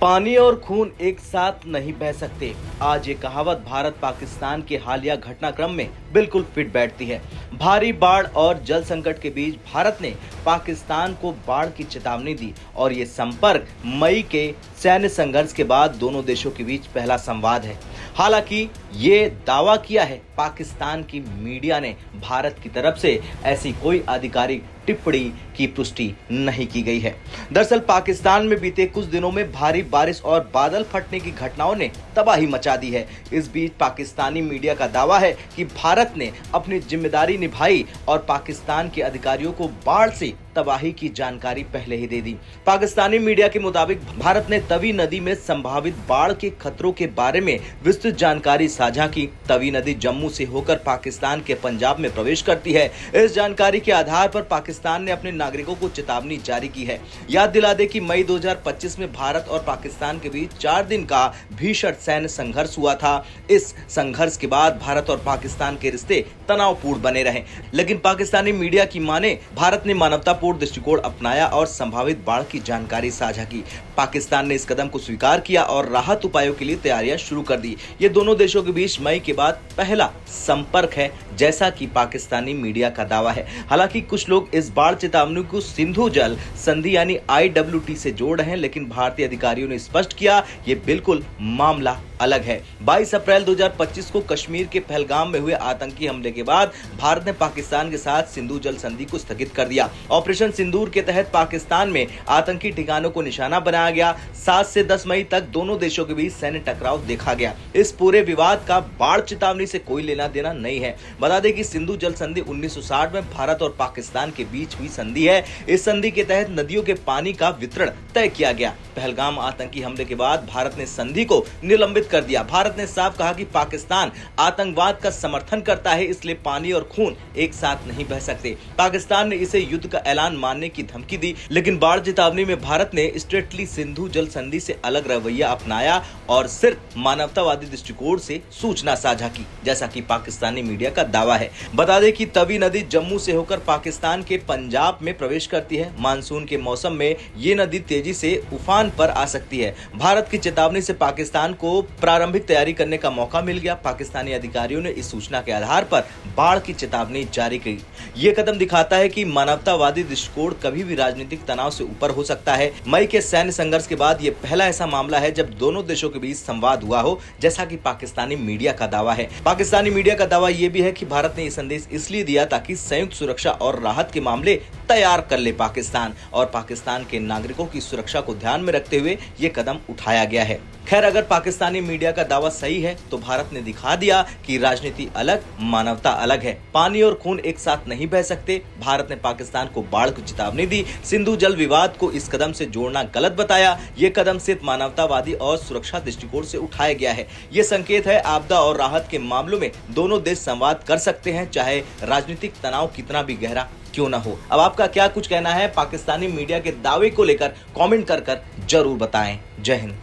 पानी और खून एक साथ नहीं बह सकते। आज ये कहावत भारत पाकिस्तान के हालिया घटनाक्रम में बिल्कुल फिट बैठती है। भारी बाढ़ और जल संकट के बीच भारत ने पाकिस्तान को बाढ़ की चेतावनी दी और ये संपर्क मई के सैन्य संघर्ष के बाद दोनों देशों के बीच पहला संवाद है। हालांकि ये दावा किया है पाकिस्तान की मीडिया ने, भारत की तरफ से ऐसी कोई आधिकारिक टिप्पणी की पुष्टि नहीं की गई है। दरअसल पाकिस्तान में बीते कुछ दिनों में भारी बारिश और बादल फटने की घटनाओं ने तबाही मचा दी है। इस बीच पाकिस्तानी मीडिया का दावा है कि भारत ने अपनी जिम्मेदारी निभाई और पाकिस्तान के अधिकारियों को बाढ़ से तबाही की जानकारी पहले ही दे दी। पाकिस्तानी मीडिया के मुताबिक भारत ने तवी नदी में संभावित बाढ़ के खतरों के बारे में विस्तृत जानकारी साझा की। तवी नदी जम्मू से होकर पाकिस्तान के पंजाब में प्रवेश करती है। इस जानकारी के आधार पर पाकिस्तान ने अपने नागरिकों को चेतावनी जारी की है। याद दिला दे कि मई 2025 में भारत और पाकिस्तान के बीच 4 दिन का भीषण सैन्य संघर्ष हुआ था। इस संघर्ष के बाद भारत और पाकिस्तान के रिश्ते तनावपूर्ण बने रहे, लेकिन पाकिस्तानी मीडिया की माने भारत ने मानवतापूर्ण दृष्टिकोण अपनाया और संभावित बाढ़ की जानकारी साझा की। पाकिस्तान ने इस कदम को स्वीकार किया और राहत उपायों के लिए तैयारियां शुरू कर दी। ये दोनों देशों के बीच मई के बाद पहला संपर्क है, जैसा कि पाकिस्तानी मीडिया का दावा है। हालांकि कुछ लोग इस बाढ़ चेतावनी को सिंधु जल संधि यानी IWT से जोड़ रहे हैं, लेकिन भारतीय अधिकारियों ने स्पष्ट किया ये बिल्कुल मामला अलग है। 22 अप्रैल 2025 को कश्मीर के पहलगाम में हुए आतंकी हमले के बाद भारत ने पाकिस्तान के साथ सिंधु जल संधि को स्थगित कर दिया। ऑपरेशन सिंदूर के तहत पाकिस्तान में आतंकी ठिकानों को निशाना बनाया गया। 7 से 10 मई तक दोनों देशों के बीच सैन्य टकराव देखा गया। इस पूरे विवाद का बाढ़ चेतावनी से कोई लेना देना नहीं है। बता दें कि सिंधु जल संधि 1960 में भारत और पाकिस्तान के बीच हुई संधि है। इस संधि के तहत नदियों के पानी का वितरण तय किया गया। पहलगाम आतंकी हमले के बाद भारत ने संधि को निलंबित कर दिया। भारत ने साफ कहा कि पाकिस्तान आतंकवाद का समर्थन करता है, इसलिए पानी और खून एक साथ नहीं बह सकते। पाकिस्तान ने इसे युद्ध का ऐलान मानने की धमकी दी, लेकिन बाढ़ चेतावनी में भारत ने स्ट्रिक्टली सिंधु जल संधि से अलग रवैया अपनाया और सिर्फ मानवतावादी दृष्टिकोण से सूचना साझा की, जैसा कि पाकिस्तानी मीडिया का दावा है। बता दें कि तवी नदी जम्मू से होकर पाकिस्तान के पंजाब में प्रवेश करती है। मानसून के मौसम में ये नदी तेजी से उफान पर आ सकती है। भारत की चेतावनी से पाकिस्तान को प्रारंभिक तैयारी करने का मौका मिल गया। पाकिस्तानी अधिकारियों ने इस सूचना के आधार पर बाढ़ की चेतावनी जारी की। ये कदम दिखाता है कि मानवतावादी दृष्टिकोण कभी भी राजनीतिक तनाव से ऊपर हो सकता है। मई के सैन्य संघर्ष के बाद ये पहला ऐसा मामला है जब दोनों देशों के बीच संवाद हुआ हो, जैसा कि पाकिस्तानी मीडिया का दावा है। पाकिस्तानी मीडिया का दावा यह भी है कि भारत ने ये संदेश इसलिए दिया ताकि संयुक्त सुरक्षा और राहत के मामले तैयार कर ले पाकिस्तान, और पाकिस्तान के नागरिकों की सुरक्षा को ध्यान में रखते हुए ये कदम उठाया गया है। खैर, अगर पाकिस्तानी मीडिया का दावा सही है तो भारत ने दिखा दिया कि राजनीति अलग, मानवता अलग है। पानी और खून एक साथ नहीं बह सकते। भारत ने पाकिस्तान को बाढ़ की चेतावनी दी, सिंधु जल विवाद को इस कदम से जोड़ना गलत बताया। ये कदम सिर्फ मानवतावादी और सुरक्षा दृष्टिकोण से उठाया गया है। ये संकेत है आपदा और राहत के मामलों में दोनों देश संवाद कर सकते हैं, चाहे राजनीतिक तनाव कितना भी गहरा क्यों ना हो। अब आपका क्या कुछ कहना है पाकिस्तानी मीडिया के दावे को लेकर कमेंट कर जरूर बताएं। जय हिंद।